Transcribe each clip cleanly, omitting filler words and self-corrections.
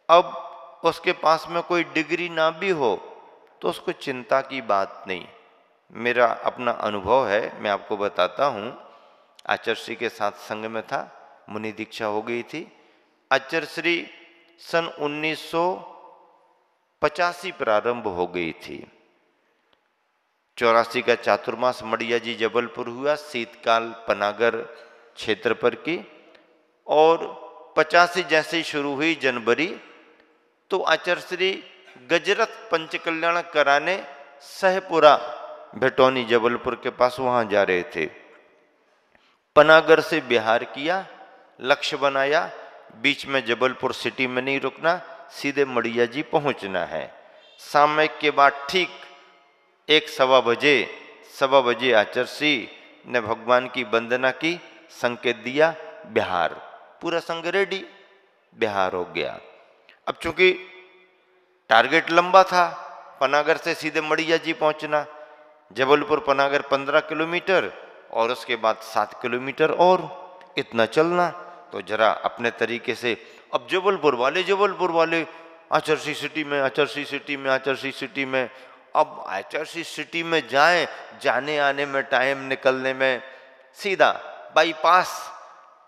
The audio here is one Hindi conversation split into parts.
अब उसके पास में कोई डिग्री ना भी हो तो उसको चिंता की बात नहीं। मेरा अपना अनुभव है, मैं आपको बताता हूँ। आचार्य के साथ संग में था, मुनि दीक्षा हो गई थी। आचार्य सन 1985 प्रारंभ हो गई थी। 84 का चातुर्मास मड़िया जी जबलपुर हुआ, शीतकाल पनागर क्षेत्र पर की, और 85 जैसे ही शुरू हुई जनवरी, तो आचार्य श्री गजरथ पंचकल्याण कराने सहपुरा भेटौनी जबलपुर के पास वहां जा रहे थे। पनागर से बिहार किया, लक्ष्य बनाया, बीच में जबलपुर सिटी में नहीं रुकना, सीधे मड़िया जी पहुंचना है। शाम के बाद ठीक 1-1:15 बजे आचार्य ने भगवान की वंदना की, संकेत दिया, बिहार। पूरा संघ रेडी, बिहार हो गया। अब चूंकि टारगेट लंबा था, पनागर से सीधे मड़िया जी पहुंचना, जबलपुर पनागर 15 किलोमीटर और उसके बाद 7 किलोमीटर और इतना चलना। तो जरा अपने तरीके से, अब जबलपुर वाले आचार्य सिटी में, आचार्य सिटी में, आचार्य सिटी में। अब आचार्य सिटी में जाएं, जाने आने में टाइम निकलने में, सीधा बाईपास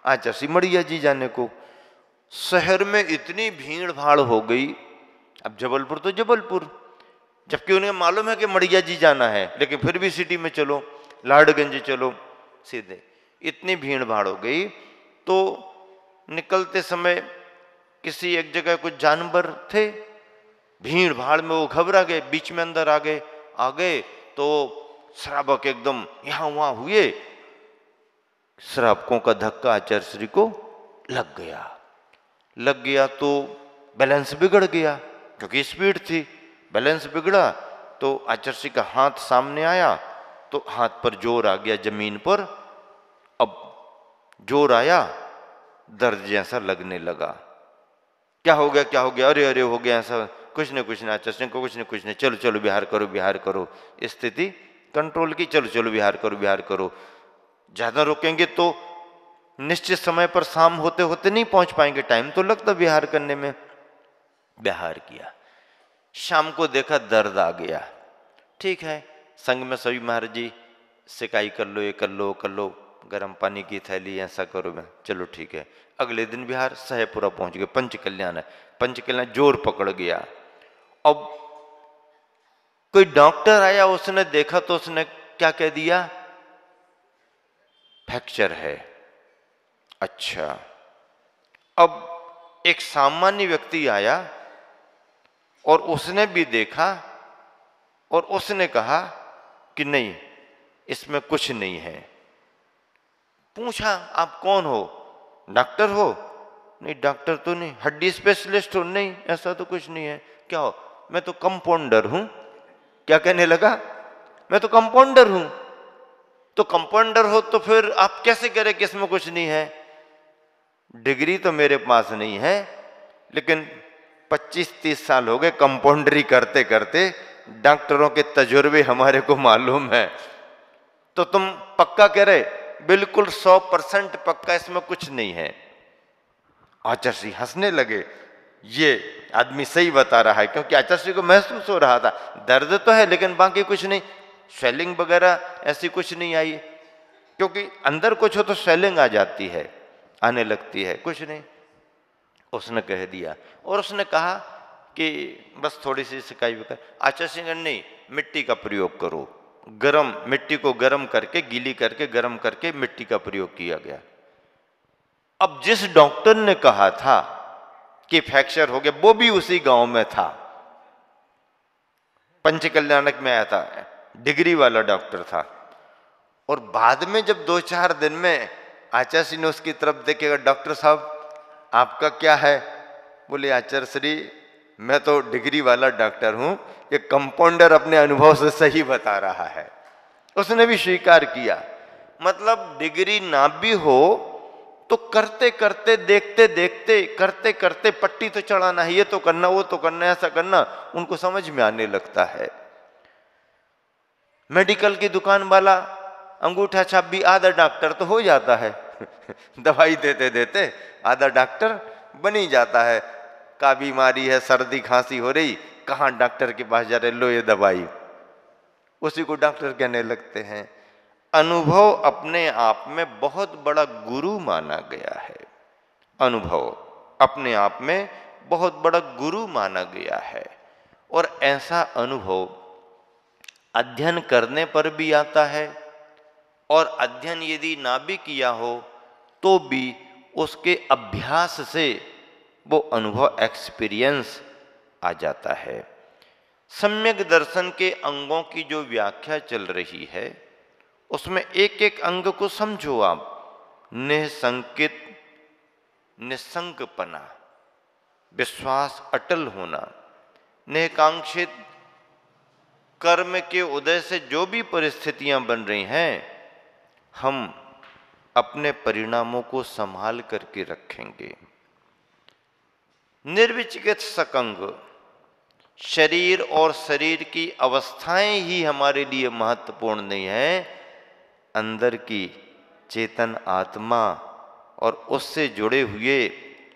आचार्य मड़िया जी जाने को। शहर में इतनी भीड़ भाड़ हो गई। अब जबलपुर तो जबलपुर, जबकि उन्हें मालूम है कि मड़िया जी जाना है, लेकिन फिर भी सिटी में चलो, लाडगंज चलो, सीधे। इतनी भीड़ भाड़ हो गई तो निकलते समय किसी एक जगह कुछ जानवर थे, भीड़ भाड़ में वो घबरा गए, बीच में अंदर आ गए तो श्रावक एकदम यहां वहां हुए। श्रावकों का धक्का आचार्य श्री को लग गया तो बैलेंस बिगड़ गया, क्योंकि स्पीड थी। बैलेंस बिगड़ा तो आचार्य का हाथ सामने आया, तो हाथ पर जोर आ गया जमीन पर। अब जोर आया, दर्द जैसा लगने लगा। क्या हो गया, अरे हो गया ऐसा, कुछ नहीं आचार्य को, कुछ नहीं, चलो बिहार करो। स्थिति कंट्रोल की, चलो बिहार करो। ज्यादा रोकेंगे तो निश्चित समय पर शाम होते होते नहीं पहुंच पाएंगे, टाइम तो लगता बिहार करने में। बिहार किया, शाम को देखा दर्द आ गया। ठीक है, संग में सभी महाराज जी सिकाई कर लो, ये कर लो, गर्म पानी की थैली, ऐसा करो। मैं चलो ठीक है। अगले दिन बिहार सहपुरा पहुंच गए, पंचकल्याण जोर पकड़ गया। अब कोई डॉक्टर आया, उसने देखा तो उसने क्या कह दिया, फ्रैक्चर है। अच्छा, अब एक सामान्य व्यक्ति आया और उसने भी देखा और उसने कहा कि नहीं, इसमें कुछ नहीं है। पूछा, आप कौन हो? डॉक्टर हो? नहीं, डॉक्टर तो नहीं। हड्डी स्पेशलिस्ट हो? नहीं, ऐसा तो कुछ नहीं है। क्या हो? मैं तो कंपाउंडर हूं। क्या कहने लगा, मैं तो कंपाउंडर हूं। तो कंपाउंडर हो तो फिर आप कैसे करें कि इसमें कुछ नहीं है? डिग्री तो मेरे पास नहीं है, लेकिन 25-30 साल हो गए कंपाउंडरी करते करते, डॉक्टरों के तजुर्बे हमारे को मालूम है। तो तुम पक्का कह रहे? बिल्कुल 100% पक्का, इसमें कुछ नहीं है। आचार्य हंसने लगे, ये आदमी सही बता रहा है, क्योंकि आचार्य को महसूस हो रहा था दर्द तो है लेकिन बाकी कुछ नहीं, स्वेलिंग वगैरह ऐसी कुछ नहीं आई। क्योंकि अंदर कुछ हो तो स्वेलिंग आ जाती है, आने लगती है, कुछ नहीं। उसने कह दिया और उसने कहा कि बस थोड़ी सी सिकाई भी कर। आचार्य ने नहीं, मिट्टी का प्रयोग करो, गरम मिट्टी को गरम करके, गीली करके, गरम करके मिट्टी का प्रयोग किया गया। अब जिस डॉक्टर ने कहा था कि फ्रैक्चर हो गया, वो भी उसी गांव में था, पंचकल्याणक में आया था, डिग्री वाला डॉक्टर था। और बाद में जब 2-4 दिन में आचार्य ने उसकी तरफ देखेगा, डॉक्टर साहब आपका क्या है? बोले, आचार्य श्री मैं तो डिग्री वाला डॉक्टर हूं, ये कंपाउंडर अपने अनुभव से सही बता रहा है। उसने भी स्वीकार किया। मतलब डिग्री ना भी हो तो करते करते, देखते देखते, करते करते पट्टी तो चढ़ाना है, ये तो करना, वो तो करना, ऐसा करना, उनको समझ में आने लगता है। मेडिकल की दुकान वाला अंगूठा छाप भी आधा डॉक्टर तो हो जाता है दवाई देते देते आधा डॉक्टर बन ही जाता है। का बीमारी है, सर्दी खांसी हो रही, कहाँ डॉक्टर के पास जा रहे, लो ये दवाई, उसी को डॉक्टर कहने लगते हैं। अनुभव अपने आप में बहुत बड़ा गुरु माना गया है। अनुभव अपने आप में बहुत बड़ा गुरु माना गया है। और ऐसा अनुभव अध्ययन करने पर भी आता है, और अध्ययन यदि ना भी किया हो तो भी उसके अभ्यास से वो अनुभव, एक्सपीरियंस आ जाता है। सम्यक दर्शन के अंगों की जो व्याख्या चल रही है उसमें एक एक अंग को समझो आप। निसंकित, निसंकपना, विश्वास अटल होना, निकांक्षित, कर्म के उदय से जो भी परिस्थितियां बन रही हैं, हम अपने परिणामों को संभाल करके रखेंगे। निर्विचिकित्सक अंग, शरीर और शरीर की अवस्थाएं ही हमारे लिए महत्वपूर्ण नहीं है, अंदर की चेतन आत्मा और उससे जुड़े हुए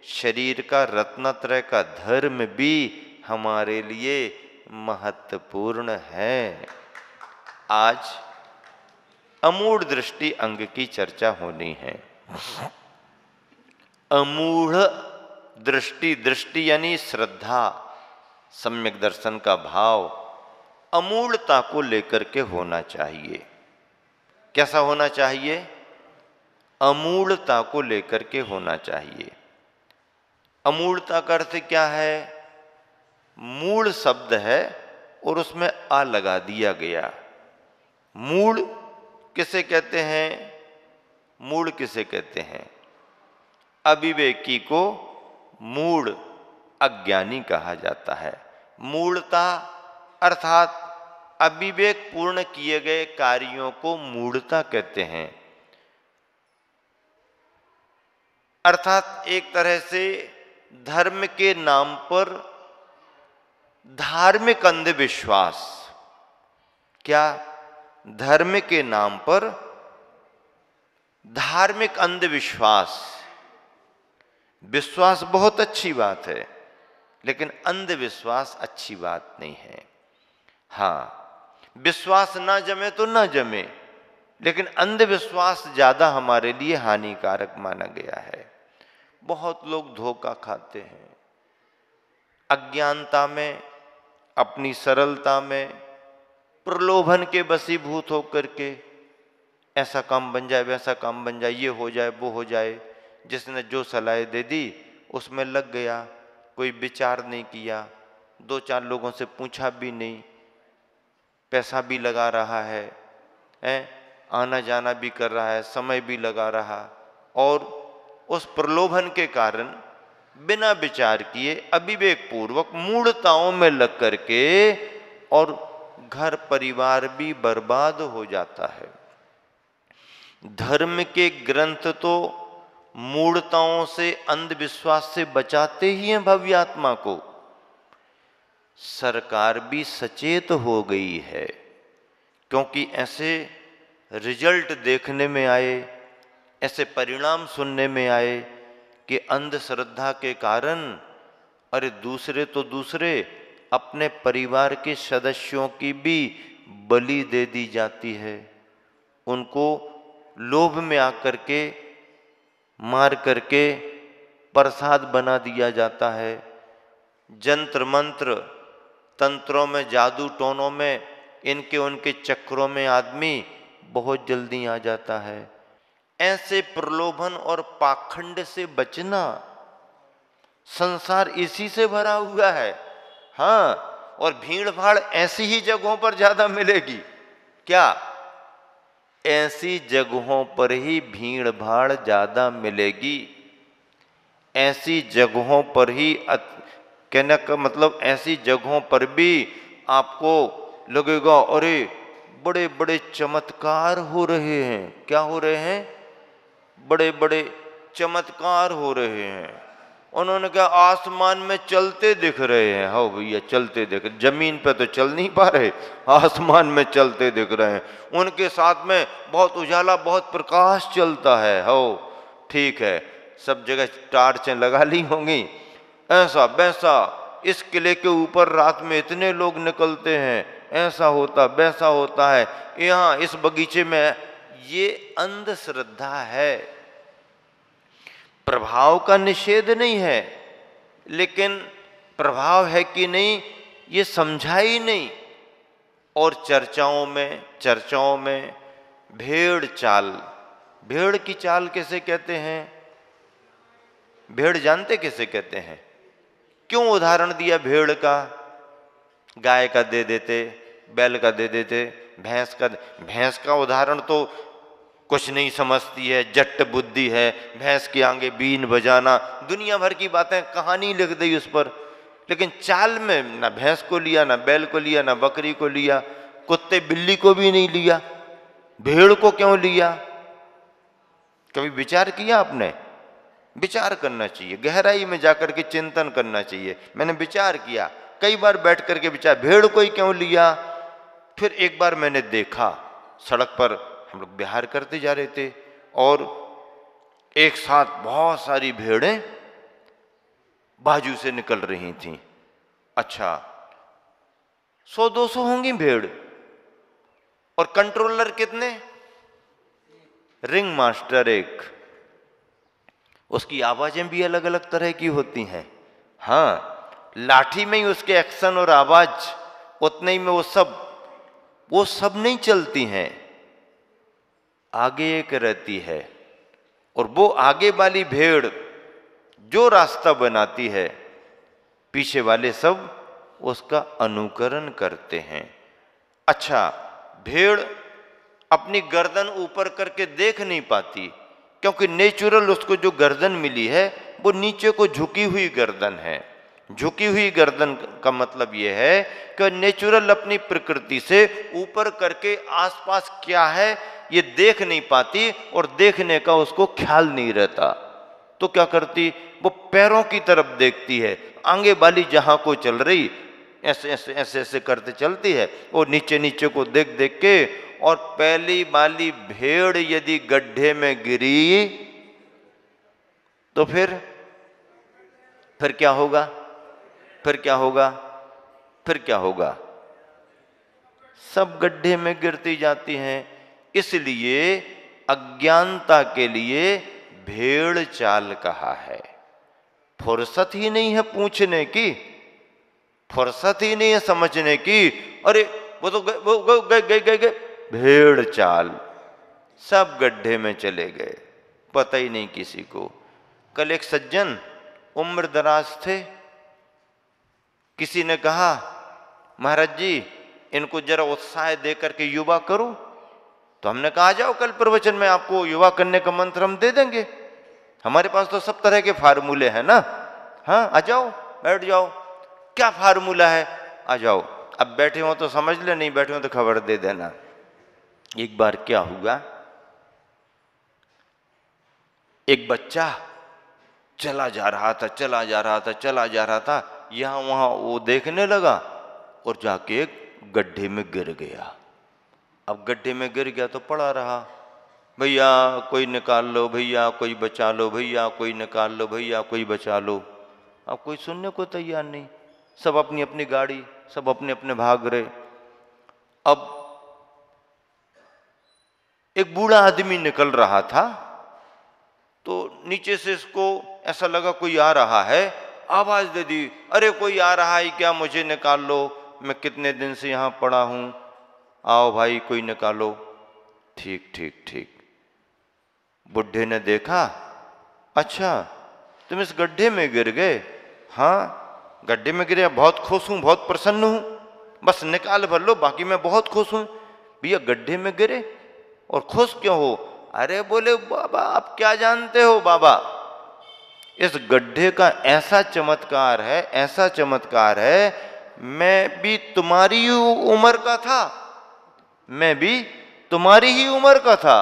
शरीर का रत्नत्रय का धर्म भी हमारे लिए महत्वपूर्ण है। आज अमूढ़ दृष्टि अंग की चर्चा होनी है। अमूढ़ दृष्टि, दृष्टि यानी श्रद्धा, सम्यक दर्शन का भाव अमूढ़ता को लेकर के होना चाहिए। कैसा होना चाहिए? अमूढ़ता को लेकर के होना चाहिए। अमूढ़ता का अर्थ क्या है? मूढ़ शब्द है और उसमें आ लगा दिया गया। मूढ़ किसे कहते हैं? मूढ़ किसे कहते हैं? अविवेकी को मूढ़, अज्ञानी कहा जाता है। मूढ़ता अर्थात अविवेक पूर्ण किए गए कार्यों को मूढ़ता कहते हैं। अर्थात एक तरह से धर्म के नाम पर धार्मिक अंधविश्वास। क्या? धर्म के नाम पर धार्मिक अंधविश्वास। विश्वास बहुत अच्छी बात है, लेकिन अंधविश्वास अच्छी बात नहीं है। हाँ, विश्वास ना जमे तो ना जमे, लेकिन अंधविश्वास ज्यादा हमारे लिए हानिकारक माना गया है। बहुत लोग धोखा खाते हैं, अज्ञानता में, अपनी सरलता में, प्रलोभन के वशीभूत होकर के ऐसा काम बन जाए, वैसा काम बन जाए, ये हो जाए, वो हो जाए, जिसने जो सलाह दे दी उसमें लग गया, कोई विचार नहीं किया, दो चार लोगों से पूछा भी नहीं, पैसा भी लगा रहा है, आना जाना भी कर रहा है, समय भी लगा रहा, और उस प्रलोभन के कारण बिना विचार किए अविवेक पूर्वक मूढ़ताओं में लग करके और घर परिवार भी बर्बाद हो जाता है। धर्म के ग्रंथ तो मूढ़ताओं से, अंधविश्वास से बचाते ही हैं भव्य आत्मा को। सरकार भी सचेत हो गई है, क्योंकि ऐसे रिजल्ट देखने में आए, ऐसे परिणाम सुनने में आए कि अंधश्रद्धा के कारण, अरे दूसरे तो दूसरे, अपने परिवार के सदस्यों की भी बलि दे दी जाती है। उनको लोभ में आकर के मार करके प्रसाद बना दिया जाता है। जंत्र मंत्र, तंत्रों में, जादू टोनों में, इनके उनके चक्रों में आदमी बहुत जल्दी आ जाता है। ऐसे प्रलोभन और पाखंड से बचना, संसार इसी से भरा हुआ है। हाँ, और भीड़ भाड़ ऐसी ही जगहों पर ज्यादा मिलेगी। क्या? ऐसी जगहों पर ही भीड़ भाड़ ज्यादा मिलेगी। ऐसी जगहों पर ही, कहने का मतलब ऐसी जगहों पर भी आपको लगेगा अरे बड़े बड़े चमत्कार हो रहे हैं। क्या हो रहे हैं? बड़े बड़े चमत्कार हो रहे हैं। उन्होंने कहा आसमान में चलते दिख रहे हैं। हाँ भैया, चलते दिख, जमीन पे तो चल नहीं पा रहे, आसमान में चलते दिख रहे हैं। उनके साथ में बहुत उजाला, बहुत प्रकाश चलता है। हो ठीक है, सब जगह टार्चें लगा ली होंगी, ऐसा वैसा, इस किले के ऊपर रात में इतने लोग निकलते हैं, ऐसा होता वैसा होता है, यहाँ इस बगीचे में। ये अंधश्रद्धा है। प्रभाव का निषेध नहीं है, लेकिन प्रभाव है कि नहीं ये समझा ही नहीं। और चर्चाओं में भेड़ चाल, भेड़ की चाल कैसे कहते हैं? भेड़ जानते कैसे कहते हैं? क्यों उदाहरण दिया भेड़ का? गाय का दे देते, बैल का दे देते, भैंस का उदाहरण तो कुछ नहीं समझती है, जट्ट बुद्धि है, भैंस के आगे बीन बजाना, दुनिया भर की बातें, कहानी लिख दी उस पर। लेकिन चाल में ना भैंस को लिया, ना बैल को लिया, ना बकरी को लिया, कुत्ते बिल्ली को भी नहीं लिया, भेड़ को क्यों लिया? कभी विचार किया आपने? विचार करना चाहिए, गहराई में जाकर के चिंतन करना चाहिए। मैंने विचार किया, कई बार बैठ करके विचार, भेड़ को ही क्यों लिया? फिर एक बार मैंने देखा, सड़क पर हम लोग विहार करते जा रहे थे और एक साथ बहुत सारी भेड़ें बाजू से निकल रही थीं। अच्छा, 100-200 होंगी भेड़। और कंट्रोलर कितने? रिंग मास्टर एक। उसकी आवाजें भी अलग अलग तरह की होती हैं। हाँ, लाठी में ही उसके एक्शन और आवाज उतने ही में वो सब नहीं चलती हैं। आगे एक रहती है और वो आगे वाली भेड़ जो रास्ता बनाती है, पीछे वाले सब उसका अनुकरण करते हैं। अच्छा, भेड़ अपनी गर्दन ऊपर करके देख नहीं पाती, क्योंकि नेचुरल उसको जो गर्दन मिली है वो नीचे को झुकी हुई गर्दन है। झुकी हुई गर्दन का मतलब यह है कि नेचुरल अपनी प्रकृति से ऊपर करके आसपास क्या है ये देख नहीं पाती और देखने का उसको ख्याल नहीं रहता। तो क्या करती? वो पैरों की तरफ देखती है, आगे वाली जहां को चल रही ऐसे ऐसे ऐसे ऐसे करते चलती है, वो नीचे नीचे को देख देख के। और पहली वाली भेड़ यदि गड्ढे में गिरी तो फिर क्या होगा? फिर क्या होगा? फिर क्या होगा? सब गड्ढे में गिरती जाती हैं। इसलिए अज्ञानता के लिए भेड़ चाल कहा है। फुर्सत ही नहीं है पूछने की, फुर्सत ही नहीं है समझने की। अरे वो तो गए भेड़ चाल, सब गड्ढे में चले गए, पता ही नहीं किसी को। कल एक सज्जन उम्र दराज थे, किसी ने कहा महाराज जी इनको जरा उत्साह दे करके युवा करो। तो हमने कहा आ जाओ कल प्रवचन में आपको युवा करने का मंत्र हम दे देंगे, हमारे पास तो सब तरह के फार्मूले हैं ना। हाँ, आ जाओ, बैठ जाओ। क्या फार्मूला है? आ जाओ। अब बैठे हो तो समझ ले, नहीं बैठे हो तो खबर दे देना। एक बार क्या हुआ, एक बच्चा चला जा रहा था, यहां वहां वो देखने लगा और जाके एक गड्ढे में गिर गया। अब गड्ढे में गिर गया तो पड़ा रहा, भैया कोई निकाल लो, भैया कोई बचा लो, भैया कोई निकाल लो, भैया कोई बचा लो। अब कोई सुनने को तैयार नहीं, सब अपनी अपनी गाड़ी, सब अपने अपने भाग रहे। अब एक बूढ़ा आदमी निकल रहा था तो नीचे से इसको ऐसा लगा कोई आ रहा है, आवाज दे दी, अरे कोई आ रहा है क्या, मुझे निकाल लो, मैं कितने दिन से यहां पड़ा हूं, आओ भाई कोई निकालो। ठीक ठीक ठीक। बुढ़े ने देखा, अच्छा तुम इस गड्ढे में गिर गए? हाँ गड्ढे में गिरे, बहुत खुश हूं, बहुत प्रसन्न हूं, बस निकाल भर लो, बाकी मैं बहुत खुश हूं। भैया गड्ढे में गिरे और खुश क्यों हो? अरे बोले बाबा आप क्या जानते हो बाबा, इस गड्ढे का ऐसा चमत्कार है, ऐसा चमत्कार है, मैं भी तुम्हारी ही उम्र का था, मैं भी तुम्हारी ही उम्र का था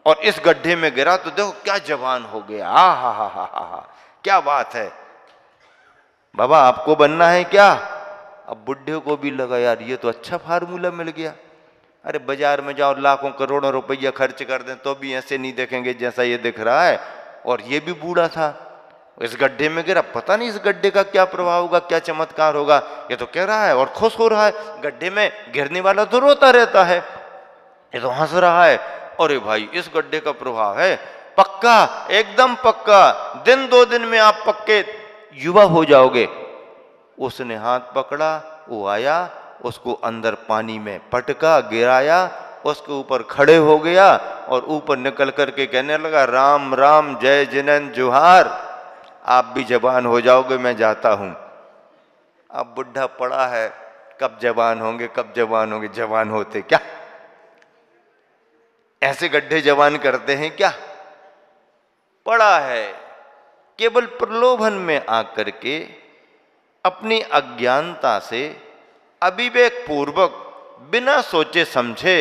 और इस गड्ढे में गिरा तो देखो क्या जवान हो गया। हा, क्या बात है बाबा, आपको बनना है क्या? अब बुढ़े को भी लगा यार ये तो अच्छा फार्मूला मिल गया। अरे बाजार में जाओ, लाखों करोड़ों रुपया खर्च कर दें तो भी ऐसे नहीं देखेंगे जैसा ये दिख रहा है। और ये भी बूढ़ा था, इस गड्ढे में गिरा, पता नहीं इस गड्ढे का क्या प्रभाव होगा, क्या चमत्कार होगा। ये तो कह रहा है और खुश हो रहा है, गड्ढे में गिरने वाला तो रोता रहता है, ये तो हंस रहा है। अरे भाई, इस गड्ढे का प्रभाव है, पक्का, एकदम पक्का, दिन 2 दिन में आप पक्के युवा हो जाओगे। उसने हाथ पकड़ा, वो आया, उसको अंदर पानी में पटका, गिराया, उसके ऊपर खड़े हो गया और ऊपर निकल करके कहने लगा, राम राम, जय जिनेंद्र, जोहार, आप भी जवान हो जाओगे, मैं जाता हूं। अब बुढ़ा पड़ा है, कब जवान होंगे, कब जवान होंगे। जवान होते क्या? ऐसे गड्ढे जवान करते हैं क्या? पड़ा है, केवल प्रलोभन में आकर के अपनी अज्ञानता से अविवेक पूर्वक बिना सोचे समझे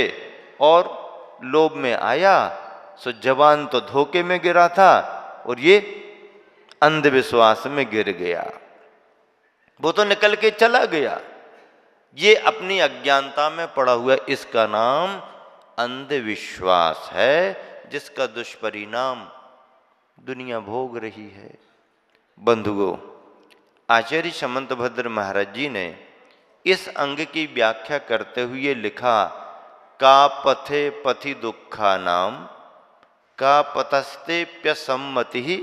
और लोभ में आया, सो जवान तो धोखे में गिरा था और ये अंधविश्वास में गिर गया। वो तो निकल के चला गया, ये अपनी अज्ञानता में पड़ा हुआ, इसका नाम अंधविश्वास है, जिसका दुष्परिणाम दुनिया भोग रही है। बंधुओं, आचार्य समंतभद्र महाराज जी ने इस अंग की व्याख्या करते हुए लिखा, का पथे पथि दुखा नाम, का पतस्तेप्यसम्मति,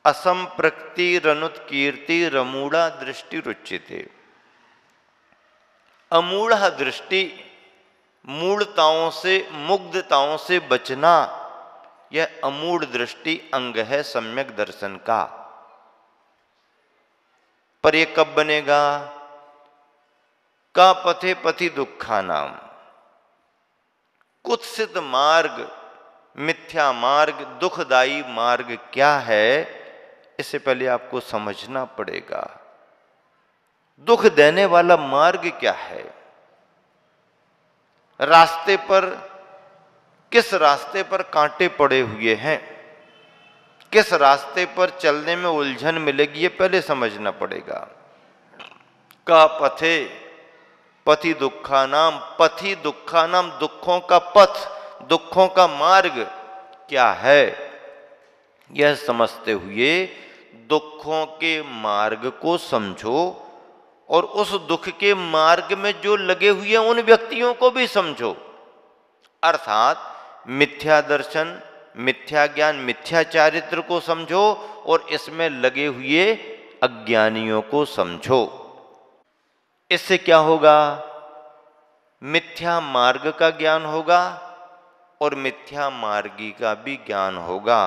असंप्रक्तिरनुत कीर्ति रमूढ़ा दृष्टि रुच्यते। अमूढ़ दृष्टि, मूढ़ताओं से, मुग्धताओं से बचना, यह अमूढ़ दृष्टि अंग है सम्यक दर्शन का। पर यह कब बनेगा? का पथे पथि दुखा नाम, कुत्सित मार्ग, मिथ्या मार्ग, दुखदायी मार्ग क्या है, इससे पहले आपको समझना पड़ेगा। दुख देने वाला मार्ग क्या है? रास्ते पर, किस रास्ते पर कांटे पड़े हुए हैं, किस रास्ते पर चलने में उलझन मिलेगी, ये पहले समझना पड़ेगा। का पथे पथि दुखा नाम, पथि दुखा नाम, दुखों का पथ, दुखों का मार्ग क्या है, यह समझते हुए दुखों के मार्ग को समझो और उस दुख के मार्ग में जो लगे हुए हैं उन व्यक्तियों को भी समझो। अर्थात मिथ्या दर्शन, मिथ्या ज्ञान, मिथ्या चारित्र को समझो और इसमें लगे हुए अज्ञानियों को समझो। इससे क्या होगा? मिथ्या मार्ग का ज्ञान होगा और मिथ्या मार्गी का भी ज्ञान होगा।